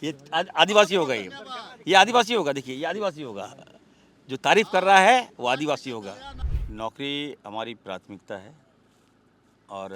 ये आदिवासी होगा, ये आदिवासी होगा। देखिए ये आदिवासी होगा, जो तारीफ कर रहा है वो आदिवासी होगा। नौकरी हमारी प्राथमिकता है और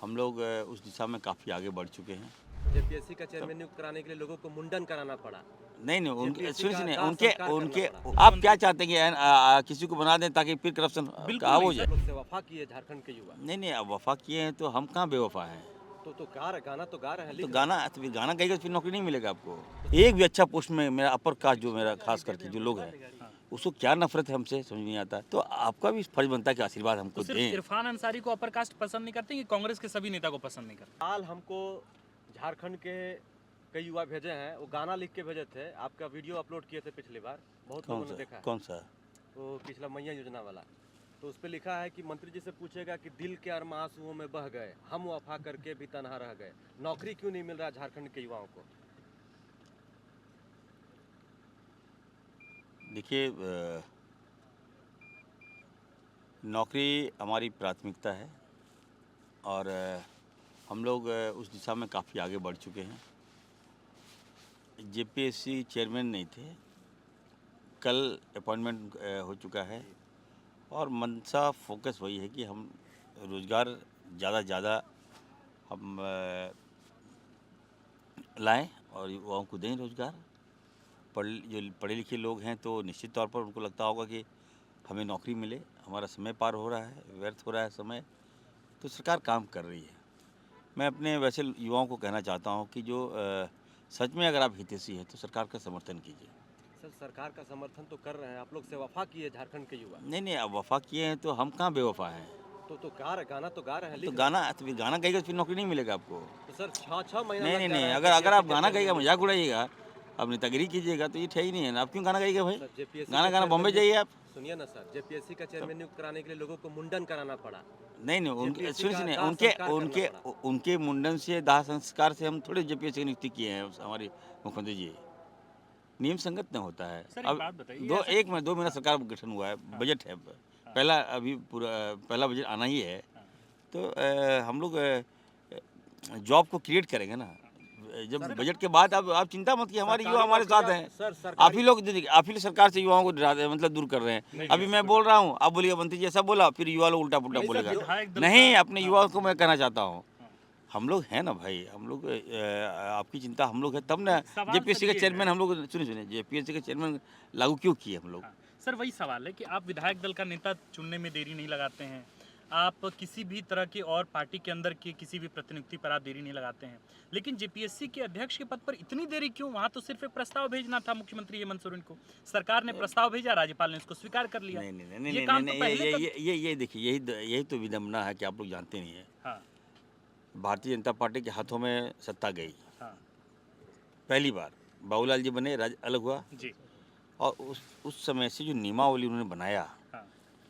हम लोग उस दिशा में काफ़ी आगे बढ़ चुके हैं। जेपीएससी का चेयरमैन नियुक्त कराने के लिए लोगों को मुंडन कराना पड़ा। नहीं उनके जेपीएससी का सुनिए दाह उनके संस्कार करना उनके पड़ा। आप क्या चाहते हैं कि किसी को बना दें ताकि फिर करप्शन का हो जाए? लोग से वफा किए झारखंड के युवा। नहीं अब वफा किए हैं तो हम कहाँ बेवफा हैं? गाना तो गा रहे हैं, तो लिख रहे हैं। गाना गाइएगा तो फिर नौकरी नहीं मिलेगा आपको। एक भी अच्छा पोस्ट में मेरा अपर कास्ट जो मेरा खास करके जो लोग हैं उसको क्या नफरत है हमसे समझ नहीं आता। तो आपका भी फर्ज बनता है कि आशीर्वाद हमको तो सिर्फ दें। इरफान अंसारी को अपर कास्ट पसंद नहीं करते कि कांग्रेस के सभी नेता को पसंद नहीं करते? हाल हमको झारखंड के कई युवा भेजे हैं, वो गाना लिख के भेजे थे। आपका वीडियो अपलोड किए थे पिछली बार, बहुत लोगों ने देखा है। कौन सा? वो पिछला मैया योजना वाला। तो उस पर लिखा है कि मंत्री जी से पूछेगा कि दिल के अरमा आंसुओं में बह गए, हम वफा करके भी तनहा रह गए। नौकरी क्यों नहीं मिल रहा झारखंड के युवाओं को? देखिए नौकरी हमारी प्राथमिकता है और हम लोग उस दिशा में काफ़ी आगे बढ़ चुके हैं। जेपीएससी चेयरमैन नहीं थे, कल अपॉइंटमेंट हो चुका है और मनसा फोकस वही है कि हम रोज़गार ज़्यादा से ज़्यादा हम लाएं और युवाओं को दें रोज़गार। जो पढ़े लिखे लोग हैं तो निश्चित तौर पर उनको लगता होगा कि हमें नौकरी मिले, हमारा समय पार हो रहा है, व्यर्थ हो रहा है समय, तो सरकार काम कर रही है। मैं अपने वैसे युवाओं को कहना चाहता हूं कि जो सच में अगर आप हितैषी हैं तो सरकार का समर्थन कीजिए। सर, सरकार का समर्थन तो कर रहे हैं, आप लोग से वफा किए झारखंड के युवा। नहीं अब वफा किए हैं तो हम कहाँ बेवफा हैं? गाना तो गा रहे हैं, तो लिख रहे हैं। गाना गाइएगा तो फिर नौकरी नहीं मिलेगा आपको। तो सर 6 महीना लग जा नहीं रहा है अगर आप जेपीएससी गाना के गाइएगा चेयरमैन मजाक उड़ाइएगा, आप नेतागिरी कीजिएगा तो ये ठीक ही नहीं है ना। आप क्यों गाना गाइएगा भाई? सर, जेपीएससी गाना का गाना बॉम्बे चेयरमैन जाइए आप। सुनिए ना सर, जेपीएससी का चेयरमैन नियुक्त कराने के लिए लोगों को मुंडन कराना पड़ा। नहीं उनके जेपीएससी का सुनिए दाह उनके संस्कार करना उनके पड़ा। उनके मुंडन से दाह संस्कार से हम थोड़े जेपीएससी की नियुक्ति किए हैं हमारे मुख्यमंत्री जी। नियम संगत न होता है। सर, एक बात बताइए, दो महीना सरकार का गठन हुआ है, बजट है पहला, अभी पहला बजट आना ही है। तो हम लोग जॉब को क्रिएट करेंगे ना। जब बजट के बाद आप चिंता मत कीजिए, हमारे युवा हमारे साथ हैं। आप ही लोग सरकार से युवाओं को मतलब दूर कर रहे हैं। अभी मैं बोल रहा हूँ, आप बोलिए मंत्री जी ऐसा बोला, फिर युवा लोग उल्टा पुल्टा बोलेगा। नहीं, अपने युवाओं को मैं कहना चाहता हूँ, हम लोग हैं ना भाई, हम लोग आपकी चिंता हम लोग है तब ना। जेपीएससी का चेयरमैन हम लोग सुनिए जेपीएससी का चेयरमैन लागू क्यों किए हम लोग? सर, वही सवाल है कि आप विधायक दल का नेता चुनने में देरी नहीं लगाते हैं, आप किसी भी तरह की और पार्टी के अंदर की किसी भी प्रतिनियुक्ति पर आप देरी नहीं लगाते हैं, लेकिन जेपीएससी के अध्यक्ष के पद पर इतनी देरी क्यों? वहाँ तो सिर्फ एक प्रस्ताव भेजना था मुख्यमंत्री हेमंत सोरेन को, सरकार ने प्रस्ताव भेजा, राज्यपाल ने उसको स्वीकार कर लिया। ये देखिए यही तो विडम्बना है कि आप लोग जानते नहीं है। हाँ। भारतीय जनता पार्टी के हाथों में सत्ता गई। हाँ। पहली बार बाबूलाल जी बने, राज्य अलग हुआ जी। और उस समय से जो नियमावली उन्होंने बनाया, हाँ।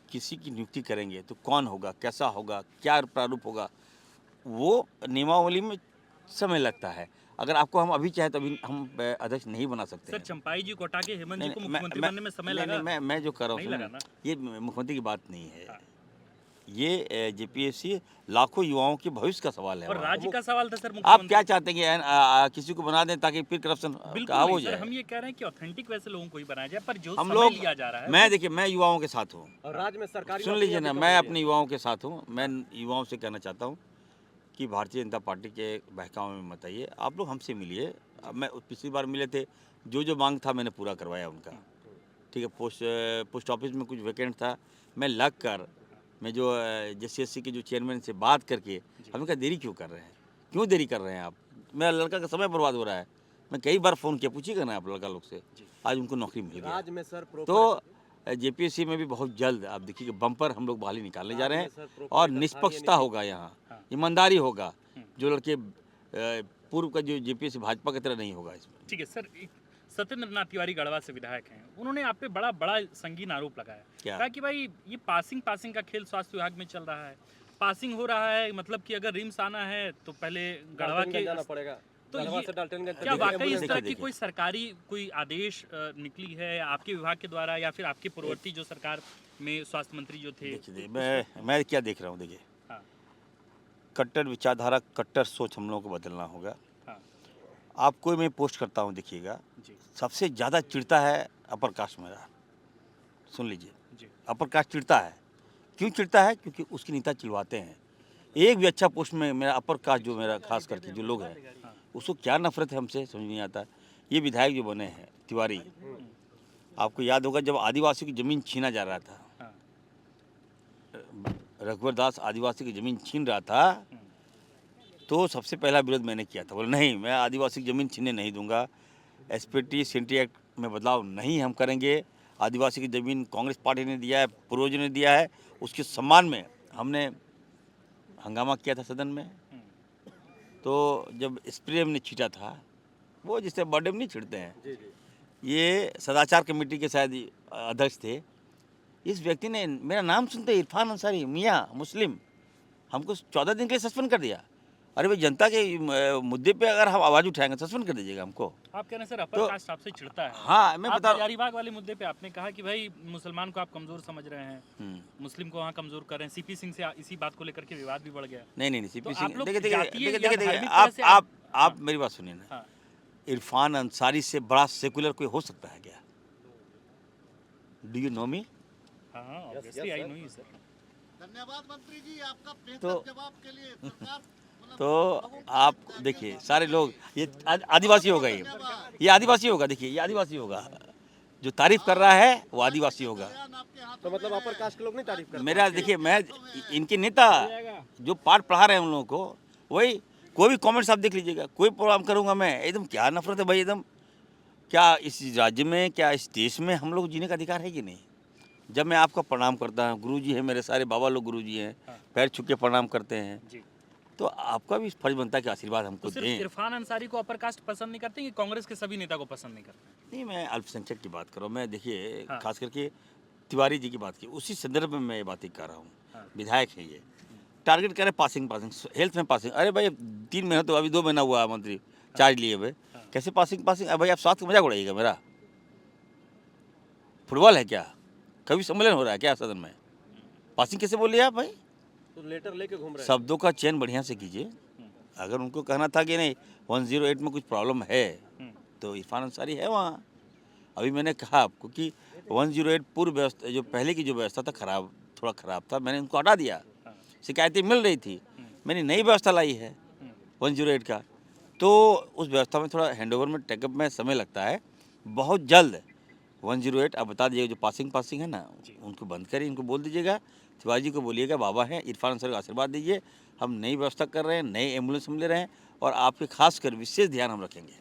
किसी की नियुक्ति करेंगे तो कौन होगा, कैसा होगा, क्या प्रारूप होगा, वो नियमावली में समय लगता है। अगर आपको हम अभी चाहे तो अभी हम अध्यक्ष नहीं बना सकते। सर, चंपाई जी को हटा के हेमंत जी को नहीं, मुख्यमंत्री बनने में समय लगा? मैं जो कर रहा नहीं हूँ लगा ना? ये मुख्यमंत्री की बात नहीं है। हाँ। ये जेपीएससी लाखों युवाओं के भविष्य का सवाल है और राज्य का सवाल था सर। आप क्या चाहते हैं कि किसी को बना दें ताकि फिर करप्शन का हो जाए? हम ये कह रहे हैं कि ऑथेंटिक वैसे लोगों को ही बनाया जाए, पर जो हम समय लोग लिया जा रहा है मैं देखिए मैं युवाओं के साथ हूँ और राज्य में सरकारी सुन लीजिए ना, मैं अपने युवाओं के साथ हूँ। मैं युवाओं से कहना चाहता हूँ कि भारतीय जनता पार्टी के बहकावे में मत आइए, आप लोग हमसे मिलिए। मैं पिछली बार मिले थे, जो मांग था मैंने पूरा करवाया उनका, ठीक है। पोस्ट ऑफिस में कुछ वैकेंट था, मैं लग कर मैं जो जेसीएससी के जो चेयरमैन से बात करके, हमें कहा देरी क्यों कर रहे हैं, क्यों देरी कर रहे हैं आप, मेरा लड़का का समय बर्बाद हो रहा है। मैं कई बार फ़ोन किया, पूछिएगा ना आप लड़का लोग से, आज उनको नौकरी मिल गई। राज्य में सर तो जेपीएससी में भी बहुत जल्द आप देखिए बम्पर हम लोग बहाली निकालने जा रहे हैं और निष्पक्षता होगा, यहाँ ईमानदारी होगा। जो लड़के पूर्व का जो जेपीएससी भाजपा की तरह नहीं होगा इसमें। ठीक है सर, सत्येंद्र नाथ तिवारी गढ़वा से विधायक हैं, उन्होंने आप पे बड़ा संगीन आरोप लगाया, कहा कि भाई ये पासिंग का खेल स्वास्थ्य विभाग में चल रहा है, पासिंग हो रहा है, मतलब कि अगर रिम्स आना है तो पहले गढ़वा के जाना पड़ेगा। तो ये क्या वाकई इस तरह की कोई सरकारी कोई आदेश निकली है आपके विभाग के द्वारा, या फिर आपके पूर्ववर्ती जो सरकार में स्वास्थ्य मंत्री जो थे? मैं क्या देख रहा हूँ, देखिए कट्टर विचारधारा, कट्टर सोच हम लोगों को बदलना होगा। आपको मैं पोस्ट करता हूँ, देखिएगा। जी सबसे ज़्यादा चिढ़ता है अपर कास्ट मेरा, सुन लीजिए। जी अपर कास्ट चिढ़ता है, क्यों चिढ़ता है? क्योंकि उसके नेता चिढ़वाते हैं। एक भी अच्छा पोस्ट में मेरा अपर कास्ट जो मेरा खास करके जो लोग हैं, उसको क्या नफरत है हमसे समझ नहीं आता। ये विधायक जो बने हैं तिवारी, आपको याद होगा जब आदिवासी की ज़मीन छीना जा रहा था, हाँ रघुवर दास आदिवासी की ज़मीन छीन रहा था, तो सबसे पहला विरोध मैंने किया था। बोले नहीं, मैं आदिवासी की ज़मीन छीनने नहीं दूंगा, एसपीटी सेंट्री एक्ट में बदलाव नहीं हम करेंगे। आदिवासी की ज़मीन कांग्रेस पार्टी ने दिया है, पूर्वजों ने दिया है, उसके सम्मान में हमने हंगामा किया था सदन में। तो जब स्प्रे हमने छीटा था, वो जिससे बर्थडे में नहीं छिड़ते हैं, जी जी ये सदाचार कमेटी के शायद अध्यक्ष थे, इस व्यक्ति ने मेरा नाम सुनते ही इरफान अंसारी मियाँ मुस्लिम हमको 14 दिन के लिए सस्पेंड कर दिया। अरे भाई, जनता के मुद्दे पे अगर हम आवाज़ उठाएंगे सस्पेंड कर दीजिएगा हमको। आप कह रहे हैं सर अपर तो- कास्ट आपसे चिढ़ता है। हाँ, मैं आप बता हजारीबाग वाले मुद्दे पे आपने कहा कि भाई मुसलमान को आप कमजोर समझ रहे हैं, मुस्लिम को वहाँ कमजोर कर रहे हैं। सीपी सिंह से इसी बात को लेकर के विवाद भी बढ़ गया। नहीं तो सीपी आप सिंह, लोग देखिए देखिए जातीय देखिए या देखिए धार्मिक तरह से आप मेरी बात सुनिए ना। हाँ इरफान अंसारी से बड़ा सेकुलर कोई हो सकता है क्या? डू यू नो मी? हाँ obviously I know you sir. धन्यवाद मंत्री जी, आपका बेहतर तो- जवाब के लिए सरकार तो आप देखिए, सारे लोग ये आदिवासी होगा, ये आदिवासी होगा। देखिए ये आदिवासी होगा, जो तारीफ कर रहा है वो आदिवासी होगा। आपके हाथ तो मतलब अपर कास्ट के लोग नहीं तारीफ करते? मेरा देखिए, मैं इनके नेता जो पाठ पढ़ा रहे हैं उन लोगों को, वही कोई भी कमेंट्स आप देख लीजिएगा, कोई प्रोग्राम करूँगा मैं, एकदम क्या नफरत है भाई, एकदम। क्या इस राज्य में, क्या इस देश में हम लोग जीने का अधिकार है कि नहीं? जब मैं आपका प्रणाम करता हूँ, गुरुजी है मेरे, सारे बाबा लोग गुरुजी हैं, पैर छू के प्रणाम करते हैं, जी तो आपका भी फर्ज बनता है कि आशीर्वाद हमको तो सिर्फ दें। इरफान अंसारी को अपर कास्ट पसंद नहीं करते कि कांग्रेस के सभी नेता को पसंद नहीं करते? नहीं, मैं अल्पसंख्यक की बात कर रहा हूँ। मैं देखिए हाँ। खास करके तिवारी जी की बात की, उसी संदर्भ में मैं ये बातें कर रहा हूँ। हाँ। विधायक हैं ये, टारगेट कर रहे हैं पासिंग, हेल्थ में पासिंग। अरे भाई, 3 महीना तो अभी 2 महीना हुआ है मंत्री चार्ज लिए हुए, कैसे पासिंग? अरे भाई, आप स्वास्थ्य का मजाक उड़ाइएगा मेरा? फुटबॉल है क्या? कभी सम्मेलन हो रहा है क्या सदन में? पासिंग कैसे बोलिए आप भाई? तो लेटर लेके घूम रहे हैं। शब्दों का चयन बढ़िया से कीजिए। अगर उनको कहना था कि नहीं 108 में कुछ प्रॉब्लम है, तो इरफान अंसारी है वहाँ। अभी मैंने कहा आपको कि 108 पूर्व व्यवस्था, जो पहले की जो व्यवस्था था खराब, थोड़ा ख़राब था, मैंने उनको हटा दिया। शिकायतें मिल रही थी, मैंने नई व्यवस्था लाई है 108 का, तो उस व्यवस्था में थोड़ा हैंडओवर में टेकअप में समय लगता है। बहुत जल्द 108 आप बता दीजिएगा, जो पासिंग है ना, उनको बंद करिए। इनको बोल दीजिएगा, तिवारी जी को बोलिएगा, बाबा हैं इरफान अंसारी को आशीर्वाद दीजिए, हम नई व्यवस्था कर रहे हैं, नए एम्बुलेंस हम ले रहे हैं, और आपके खास कर विशेष ध्यान हम रखेंगे।